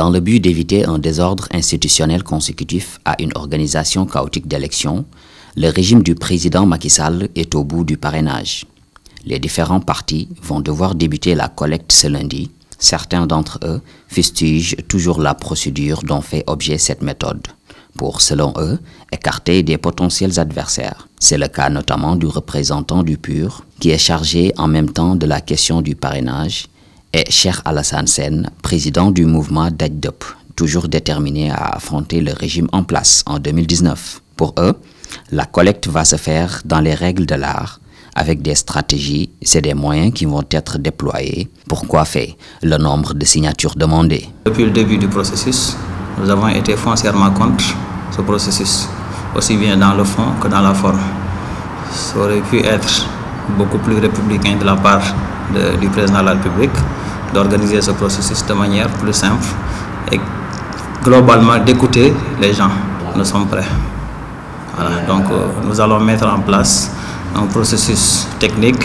Dans le but d'éviter un désordre institutionnel consécutif à une organisation chaotique d'élections, le régime du président Macky Sall est au bout du parrainage. Les différents partis vont devoir débuter la collecte ce lundi. Certains d'entre eux fustigent toujours la procédure dont fait objet cette méthode, pour, selon eux, écarter des potentiels adversaires. C'est le cas notamment du représentant du PUR, qui est chargé en même temps de la question du parrainage, et Cheikh Alassane Sène, président du mouvement Dajdop, toujours déterminé à affronter le régime en place en 2019. Pour eux, la collecte va se faire dans les règles de l'art, avec des stratégies et des moyens qui vont être déployés pour coiffer le nombre de signatures demandées. Depuis le début du processus, nous avons été foncièrement contre ce processus, aussi bien dans le fond que dans la forme. Ça aurait pu être beaucoup plus républicain de la part du président de la République d'organiser ce processus de manière plus simple et globalement d'écouter les gens. Nous sommes prêts. Voilà. Donc nous allons mettre en place un processus technique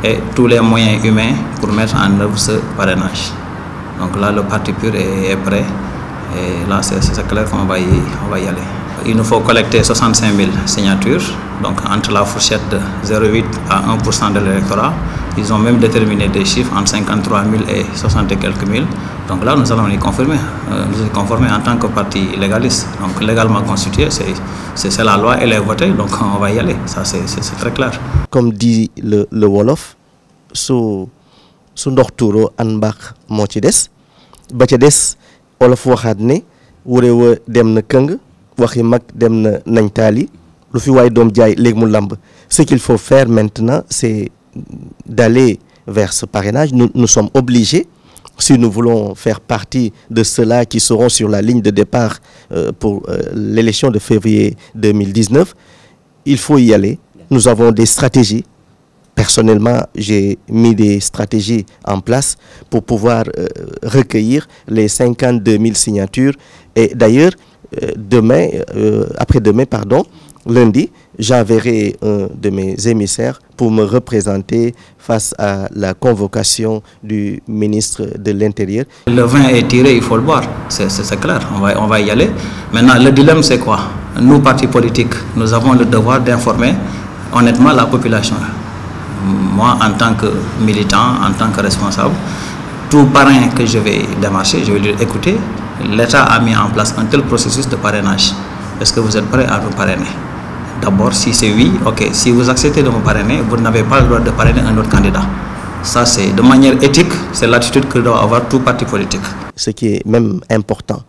et tous les moyens humains pour mettre en œuvre ce parrainage. Donc là, le parti PUR est prêt et là, c'est clair qu'on va y aller. Il nous faut collecter 65 000 signatures, donc entre la fourchette de 0,8 à 1% de l'électorat. Ils ont même déterminé des chiffres entre 53 000 et 60 et quelques mille. Donc là, nous allons y conformer, en tant que parti légaliste. Donc légalement constitué, c'est la loi, elle est votée, donc on va y aller. Ça, c'est très clair. Comme dit le Wolof, su ndox tuuro an mbaax moo ci des ba ca des Wolof waxaat ne wure wa dem na këng waxi mag dem na nañ taali lu fi waay doom jaay léegi mu lamb. Ce qu'il faut faire maintenant, c'est d'aller vers ce parrainage. Nous sommes obligés, si nous voulons faire partie de ceux-là qui seront sur la ligne de départ pour l'élection de février 2019, il faut y aller. Nous avons des stratégies. Personnellement, j'ai mis des stratégies en place pour pouvoir recueillir les 52 000 signatures. Et d'ailleurs, après-demain, lundi, j'enverrai un de mes émissaires pour me représenter face à la convocation du ministre de l'Intérieur. Le vin est tiré, il faut le boire, c'est clair, on va y aller. Maintenant, le dilemme, c'est quoi? Nous, partis politiques, nous avons le devoir d'informer honnêtement la population. Moi, en tant que militant, en tant que responsable, tout parrain que je vais démarcher, je vais lui dire, écoutez, l'État a mis en place un tel processus de parrainage. Est-ce que vous êtes prêt à nous parrainer? D'abord, si c'est oui, ok. Si vous acceptez de me parrainer, vous n'avez pas le droit de parrainer un autre candidat. Ça, c'est de manière éthique, c'est l'attitude que doit avoir tout parti politique. Ce qui est même important,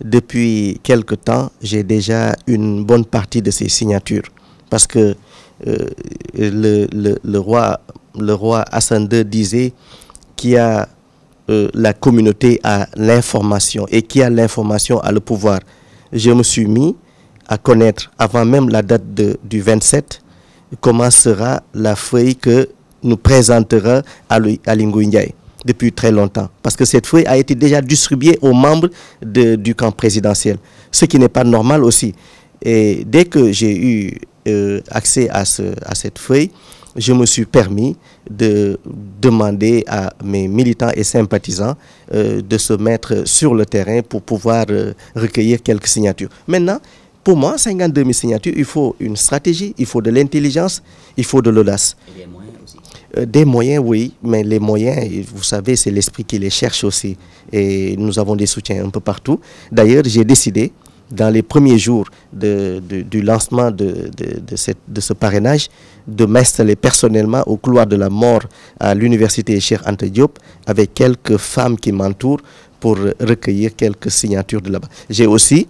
depuis quelque temps, j'ai déjà une bonne partie de ces signatures. Parce que le roi Hassan II disait qu'il y a la communauté à l'information et qui a l'information à le pouvoir. Je me suis mis à connaître, avant même la date du 27, comment sera la feuille que nous présentera Aly Ngouille Ndiaye depuis très longtemps. Parce que cette feuille a été déjà distribuée aux membres du camp présidentiel, ce qui n'est pas normal aussi. Et dès que j'ai eu accès à cette feuille, je me suis permis de demander à mes militants et sympathisants de se mettre sur le terrain pour pouvoir recueillir quelques signatures. Maintenant, pour moi, 52 000 signatures, il faut une stratégie, il faut de l'intelligence, il faut de l'audace. Et des moyens aussi? Des moyens, oui, mais les moyens, vous savez, c'est l'esprit qui les cherche aussi. Et nous avons des soutiens un peu partout. D'ailleurs, j'ai décidé, dans les premiers jours du lancement de ce parrainage, de m'installer personnellement au couloir de la mort à l'université Cheikh Anta Diop avec quelques femmes qui m'entourent pour recueillir quelques signatures de là-bas. J'ai aussi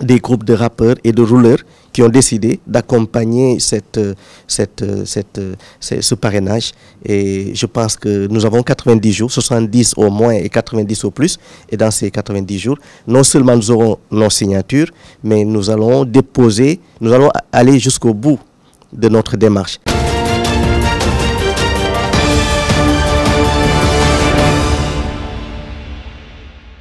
des groupes de rappeurs et de rouleurs qui ont décidé d'accompagner ce parrainage. Et je pense que nous avons 90 jours, 70 au moins et 90 au plus. Et dans ces 90 jours, non seulement nous aurons nos signatures, mais nous allons aller jusqu'au bout de notre démarche.